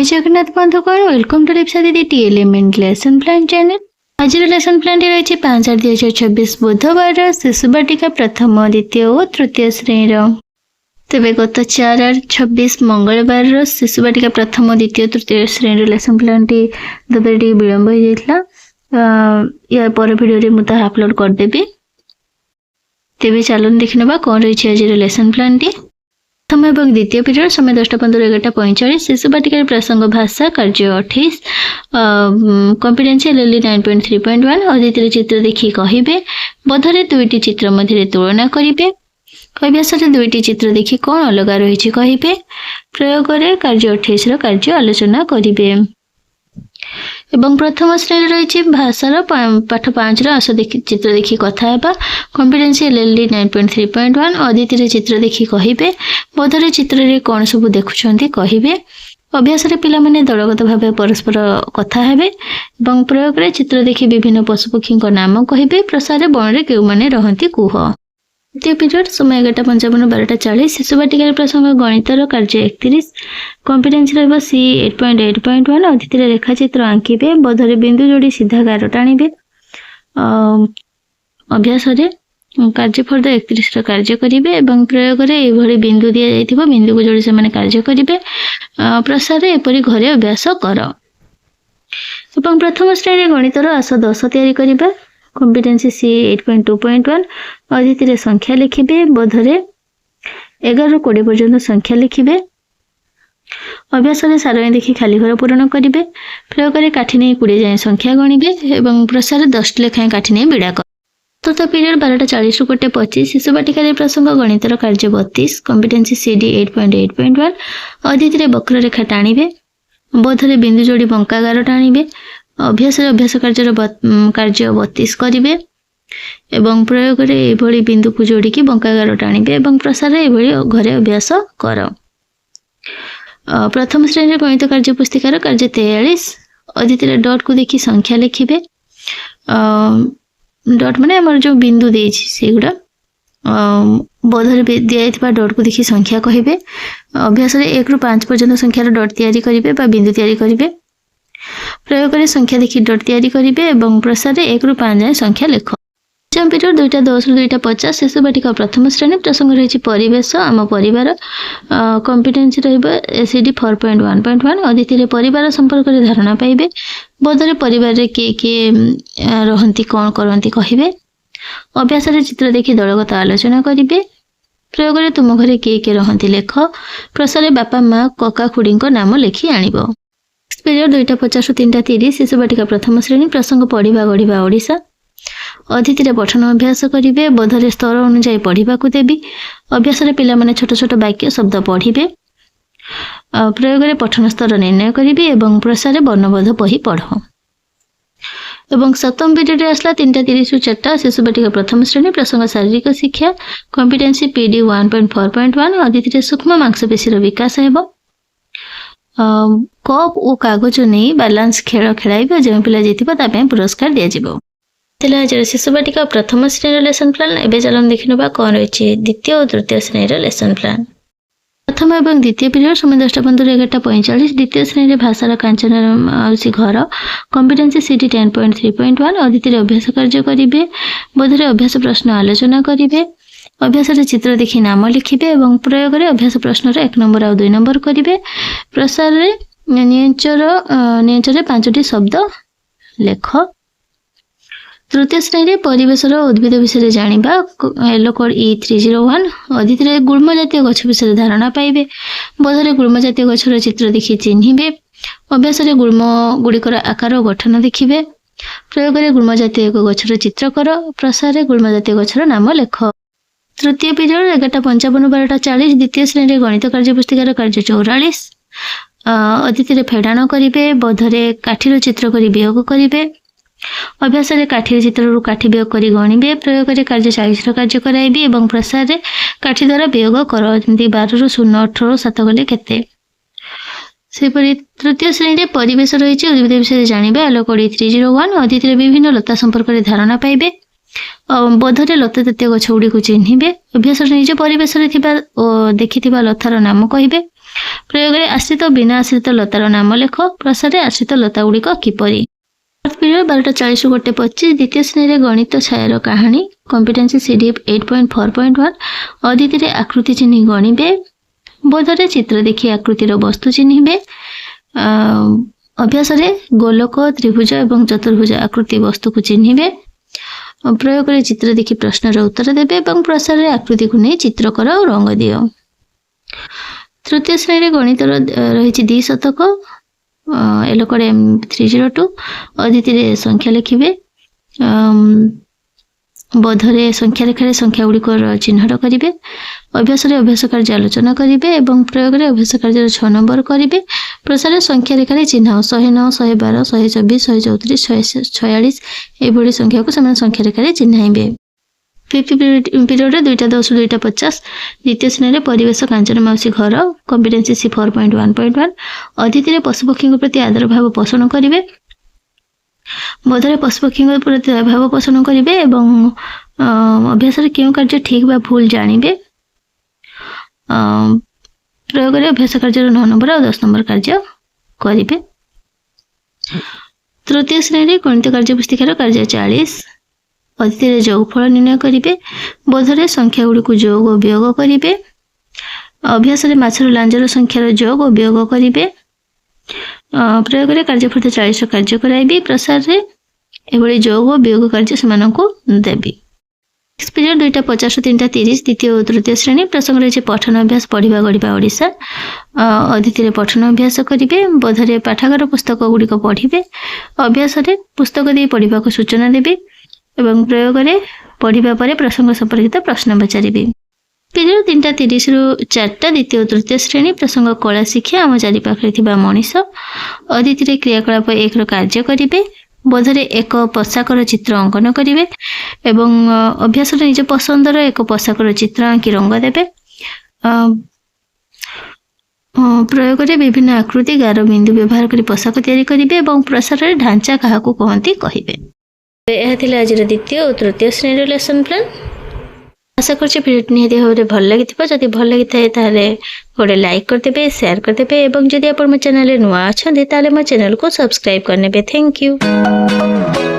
जय जगन्नाथ बंधुगण welcome to Lipsa दीदी T element lesson plan channel. आज लेसन प्लान रही 5/8/2024 बुधवार शिशु बाटिका प्रथम द्वितीय और तृतीय श्रेणी। तेरे गत 4/8/26 मंगलवार शिशु बाटिका प्रथम द्वितीय तृतीय श्रेणी लेसन प्लान टी दबे टी विलंब हो जाता। या पर वीडियो मुझे अपलोड करदेवी। तेरे चलन देखने कौन रही आज लेसन प्लान टी। प्रथम एवं द्वितीय पीरियड समय 10:15-11:45 शिशु बाटिका प्रसंग भाषा कार्य 28 कॉम्पिटेंशियल एलई 9.3.1 और द्वितीय चित्र देखि कहिबे बधरे दुईटी चित्र मध्य तुलना करिवे अभ्यास दुईटी चित्र देखि कौन अलग रही कहिबे प्रयोग कार्य 28 रो कार्य आलोचना करिवे एवं प्रथम श्रेणी रही भाषार पाठ 5 आस चित्र देखि कथा हेबा कॉम्पिटेंशियल एलई 9.3.1 और द्वितीय चित्र देखि कहिबे बधरे चित्र रे कौन सब देखुछंती कहिबे अभ्यास पिला माने दलगत भाव परस्पर कथा हेबे एवं प्रयोग रे चित्र देखि विभिन्न पशुपक्षी नाम कहिबे प्रसार वन रे केउ माने रहंती कुह। द्वितीय पीरियड समय 11:55 12:40 शिशु बाटिका प्रसंग गणितर कार्य 31 कॉम्पिटेंस रहिबो सी 8.8.1 और द्वितीय रेखाचित्र आंकिबे बधरे बिंदु जोड़ी सीधा गार टाणिबे अभ्यास रे कार्यफल 31 कार्य करिवे एवं प्रयोग रे एभली बिंदु दिया जाइथिबो बिंदु को जोड़ी से माने कार्य करिवे प्रसार एपरि घरे अभ्यास कर एवं प्रथम श्रेणी गणितर आस 10 तैयारी करिबा कॉम्पिटेंसी सी 8.2.1 और द्वितीय संख्या लिखिबे बधरे 11 20 पर्यंत संख्या लिखिबे अभ्यास रे सारणी देखि खाली घर पूरण करिवे प्रयोग रे काठी नै 20 जाय संख्या गणिबे एवं प्रसार 10 लेखाएं काठी नै बिडा कर। चतुर्थ पीरियड 12:40 ରୁ 1:25 शिशु बाटिका प्रसंग गणितर कार्य 32 कॉम्पिटेंसी सीडी 8.8.1 और द्वितीय वक्र रेखा टाणिबे बधरे बिंदु जोड़ी बंकागार टाणिबे अभ्यास कार्य 32 करिवे एवं प्रयोग रे एभली बिंदु को जोड़ी की बंकागार टाणिबे एवं प्रसार एभली घरे अभ्यास कर। प्रथम श्रेणी गणित कार्य पुस्तिकार कार्य 43 और द्वितीय डॉट को देखि संख्या लिखिबे डॉट माने हमर जो बिंदु देछि सेगुडा बधरे दिया डॉट को देखि संख्या कहिबे अभ्यास रे 1 ରୁ 5 पर्यंत संख्यार डॉट तैयारी करिवे बा बिंदु तैयारी करिवे प्रयोग रे संख्या देखि डॉट तैयारी करिवे एवं प्रसार रे 1 ରୁ 5 जाय संख्या लेख। पंचम पीरियड 2:10 ରୁ 2:50 शिशु बाटिका प्रथम श्रेणी प्रसंग रही परिवेश आम परिवार कॉम्पिटेंसी रहिबो एसीडी 4.1.1 और द्वितीय परिवार संपर्क रे धारणा पाइबे बधरे परिवार रे के रहंती कोन करंती कहिबे अभ्यास रे चित्र देखि दलगत आलोचना करिवे प्रयोग रे तुम घरे के रहंती लेख प्रसार बापा माँ कका खुड़ी नाम लिखि आनिबो। पीरियड 2:50 ରୁ 3:30 शिशु बाटिका प्रथम श्रेणी प्रसंग पढ़िबा गढ़िबा ओडिशा अतिथि पठन अभ्यास करिवे बधरे स्तर अनुसार पढ़ा को देवी अभ्यास पिला माने छोट छोट वाक्य शब्द पढ़िबे प्रयोग रे पठन स्तर निर्णय करिवे एवं प्रसार वर्णबोध बही पढ़ एवं सप्तम पीरियड आसला 3:30 ରୁ 4ଟା शिशु बाटिका प्रथम श्रेणी प्रसंग शारीरिक शिक्षा कॉम्पिटेंसी पीडी 1.4.1 और द्वितीय सूक्ष्म मांसपेशी विकास हेबो कप और कागज नहीं बैलेंस खेल खेल जो पिला जीतिबो ता पे पुरस्कार दिया जिवो। शिशु बाटिका प्रथम श्रेणी लेसन प्लान एबे चलन देखिनबा कौन रही द्वितीय और तृतीय श्रेणी लेसन प्लान। प्रथम एवं द्वितीय पीरियड समय 10:15-11:45 द्वितीय श्रेणी भाषार कांचन आउसी घर कॉम्पिटेंसी सीडी 10.3.1 और द्वितीय अभ्यास कार्य करिवे बधरे अभ्यास प्रश्न आलोचना करिवे अभ्यास चित्र देखि नाम लिखिबे एवं प्रयोग रे अभ्यास प्रश्न 1 नंबर और 2 नंबर करिवे प्रसार रे नियंचर 5टी शब्द लेख। तृतीय श्रेणी परिवेश उद्भिद विषय जानिबा येलो कोड E301 द्वितीय गुल्म जातीय गछ विषय धारणा पाइबे बधरे गुल्म जातीय गछर चित्र देखि चिन्हिबे अभ्यास रे गुल्म गुड़िकर आकार और गठन देखिबे प्रयोग रे गुल्म जातीय गछर चित्र कर प्रसार रे गुल्म जातीय गछर नाम लेख। तृतीय पीरियड 11:55 12:40 द्वितीय श्रेणी गणित कार्य पुस्तिकार कार्य 44 द्वितीय फेडाण करिवे बधरे काठीर चित्र करी वियोग करिवे अभ्यास रे काठी चित्र रु काठी वियोग करी गणिबे प्रयोग रे कार्य 40 रो कार्य कराइबे एवं प्रसार रे काठी द्वारा वियोग कर जंती 12 ରୁ 0 18 7 गले केते सेपरि तृतीय श्रेणी परिवेश रही उद्भिद विषय जानिबे आलोक 301 और द्वितीय विभिन्न लता संपर्क रे धारणा पाइबे ବୋଧରେ ଲତା ଜାତୀୟ ଗଛ ଗୁଡ଼ିକୁ ଚିହ୍ନିବେ। ଅଭ୍ୟାସରେ ନିଜ ପରିବେଶରେ ଥିବା ଓ ଦେଖିଥିବା ଲତାର ନାମ କହିବେ। ପ୍ରୟୋଗରେ ଆଶ୍ରିତ ଓ ବିନା ଆଶ୍ରିତ ଲତାର ନାମ ଲେଖ। ପ୍ରଶ୍ନରେ ଆଶ୍ରିତ ଲତା ଗୁଡ଼ିକ କିପରି? ପିରିୟଡ଼ 12:40 ରୁ 1:25। ଦ୍ୱିତୀୟ ଶ୍ରେଣୀରେ ଗଣିତ ଛାୟାର କାହାଣୀ। କମ୍ପିଟେନ୍ସି CDF 8.4.1। ଅଦିତିରେ ଆକୃତି ଚିହ୍ନି ଗଣିବେ। ବୋଧରେ ଚିତ୍ର ଦେଖି ଆକୃତିର ବସ୍ତୁ ଚିହ୍ନିବେ। ଅଭ୍ୟାସରେ ଗୋଲକ, ତ୍ରିଭୁଜ ଏବଂ ଚତୁର୍ଭୁଜ ଆକୃତି ବସ୍ତୁକୁ ଚିହ୍ନିବେ। ପ୍ରୟୋଗରେ ଚିତ୍ର ଦେଖି ପ୍ରଶ୍ନର ଉତ୍ତର ଦେବେ ଏବଂ ପ୍ରସାରରେ ଆକୃତିକୁ ନେଇ ଚିତ୍ର କର ଓ ରଙ୍ଗ ଦିଅ। ତୃତୀୟ ଶ୍ରେଣୀରେ ଗଣିତର ରହିଛି 2 ଶତକ। ଏଲୋକଡ M302। ଅଦିତିରେ ସଂଖ୍ୟା ଲେଖିବେ। ବୋଧରେ ସଂଖ୍ୟା ଲେଖାରେ ସଂଖ୍ୟା ଗୁଡ଼ିକର ଚିହ୍ନଟ କରିବେ। ଅଭ୍ୟାସରେ ଅଭ୍ୟାସ କାର୍ଯ୍ୟ ଆଲୋଚନା କରିବେ ଏବଂ ପ୍ରୟୋଗରେ ଅଭ୍ୟାସ କାର୍ଯ୍ୟର 6 ନମ୍ବର କରିବେ। ପ୍ରସାରରେ ସଂଖ୍ୟା ଲେଖାରେ ଚିହ୍ନାଅ 109, 112, 124, 134, 146 ଏଭଳି ସଂଖ୍ୟାକୁ ସେମାନେ ସଂଖ୍ୟା ଲେଖାରେ ଚିହ୍ନାଇବେ। ଫିଫ୍ଥ ପିରିୟଡ଼ରେ 2:10 ରୁ 2:50। ଦ୍ୱିତୀୟ ଶ୍ରେଣୀରେ ପରିବେଶ କାଞ୍ଚନ ମାଉସୀ ଘର। କମ୍ପିଟେନ୍ସି C 4.1.1। ଅଦିତିରେ ପଶୁପକ୍ଷୀଙ୍କ ପ୍ରତି ଆଦର ଭାବ ପୋଷଣ କରିବେ। ବୋଧରେ ପଶୁପକ୍ଷୀଙ୍କ ପ୍ରତି ଭାବ ପୋଷଣ କରିବେ ଏବଂ ଅଭ୍ୟାସରେ କେଉଁ କାର୍ଯ୍ୟ ଠିକ୍ ବା ଭୁଲ ଜାଣିବେ। ପ୍ରୟୋଗରେ ଅଭ୍ୟାସ କାର୍ଯ୍ୟର 9 ନମ୍ବର ଆଉ 10 ନମ୍ବର କାର୍ଯ୍ୟ କରିବେ। ତୃତୀୟ ଶ୍ରେଣୀରେ ଗଣିତ କାର୍ଯ୍ୟ ପୁସ୍ତିକାର କାର୍ଯ୍ୟ 40। ଅଦିତିରେ ଯୋଗଫଳ ନିର୍ଣ୍ଣୟ କରିବେ। ବୋଧରେ ସଂଖ୍ୟା ଗୁଡ଼ିକୁ ଯୋଗ ଓ ବିୟୋଗ କରିବେ। ଅଭ୍ୟାସରେ ମାଛର ଲାଞ୍ଜର ସଂଖ୍ୟାର ଯୋଗ ଓ ବିୟୋଗ କରିବେ। ପ୍ରୟୋଗରେ କାର୍ଯ୍ୟଫଳ 40 କାର୍ଯ୍ୟ କରାଇବି। ପ୍ରସାରରେ ଏଭଳି ଯୋଗ ଓ ବିୟୋଗ କାର୍ଯ୍ୟ ସେମାନଙ୍କୁ ଦେବି। ପିରିୟଡ଼ 2:50 ରୁ 3:30। ଦ୍ୱିତୀୟ ଓ ତୃତୀୟ ଶ୍ରେଣୀ। ପ୍ରସଙ୍ଗ ରହିଛି ପଠନ ଅଭ୍ୟାସ, ପଢ଼ିବା ଗଢ଼ିବା ଓଡ଼ିଶା। ଅଦିତିରେ ପଠନ ଅଭ୍ୟାସ କରିବେ। ବୋଧରେ ପାଠାଗାର ପୁସ୍ତକ ଗୁଡ଼ିକ ପଢ଼ିବେ। ଅଭ୍ୟାସରେ ପୁସ୍ତକ ଦେଇ ପଢ଼ିବାକୁ ସୂଚନା ଦେବେ ଏବଂ ପ୍ରୟୋଗରେ ପଢ଼ିବା ପରେ ପ୍ରସଙ୍ଗ ସମ୍ପର୍କିତ ପ୍ରଶ୍ନ ପଚାରିବେ। ପିରିୟଡ଼ 3:30 ରୁ 4ଟା। ଦ୍ୱିତୀୟ ଓ ତୃତୀୟ ଶ୍ରେଣୀ। ପ୍ରସଙ୍ଗ କଳା ଶିକ୍ଷା, ଆମ ଚାରିପାଖରେ ଥିବା ମଣିଷ। ଅଦିତିରେ କ୍ରିୟାକଳାପ 1ର କାର୍ଯ୍ୟ କରିବେ। ବୋଧରେ ଏକ ପୋଷାକର ଚିତ୍ର ଅଙ୍କନ କରିବେ ଏବଂ ଅଭ୍ୟାସରେ ନିଜ ପସନ୍ଦର ଏକ ପୋଷାକର ଚିତ୍ର ଆଙ୍କି ରଙ୍ଗ ଦେବେ। ପ୍ରୟୋଗରେ ବିଭିନ୍ନ ଆକୃତି, ଗାର, ବିନ୍ଦୁ ବ୍ୟବହାର କରି ପୋଷାକ ତିଆରି କରିବେ ଏବଂ ପ୍ରସାରରେ ଢାଞ୍ଚା କାହାକୁ କହନ୍ତି କହିବେ। ଏହା ଥିଲା ଆଜିର ଦ୍ୱିତୀୟ ଓ ତୃତୀୟ ଶ୍ରେଣୀର ଲେସନ୍ ପ୍ଲାନ୍। ଆଶା କରୁଛି ଭିଡ଼ିଓଟି ନିହାତି ଭାବରେ ଭଲ ଲାଗିଥିବ। ଯଦି ଭଲ ଲାଗିଥାଏ ତାହେଲେ ଗୋଟେ ଲାଇକ୍ କରିଦେବେ, ସେୟାର କରିଦେବେ ଏବଂ ଯଦି ଆପଣ ମୋ ଚ୍ୟାନେଲରେ ନୂଆ ଅଛନ୍ତି ତାହେଲେ ମୋ ଚ୍ୟାନେଲକୁ ସବସ୍କ୍ରାଇବ୍ କରିନେବେ। Thank you.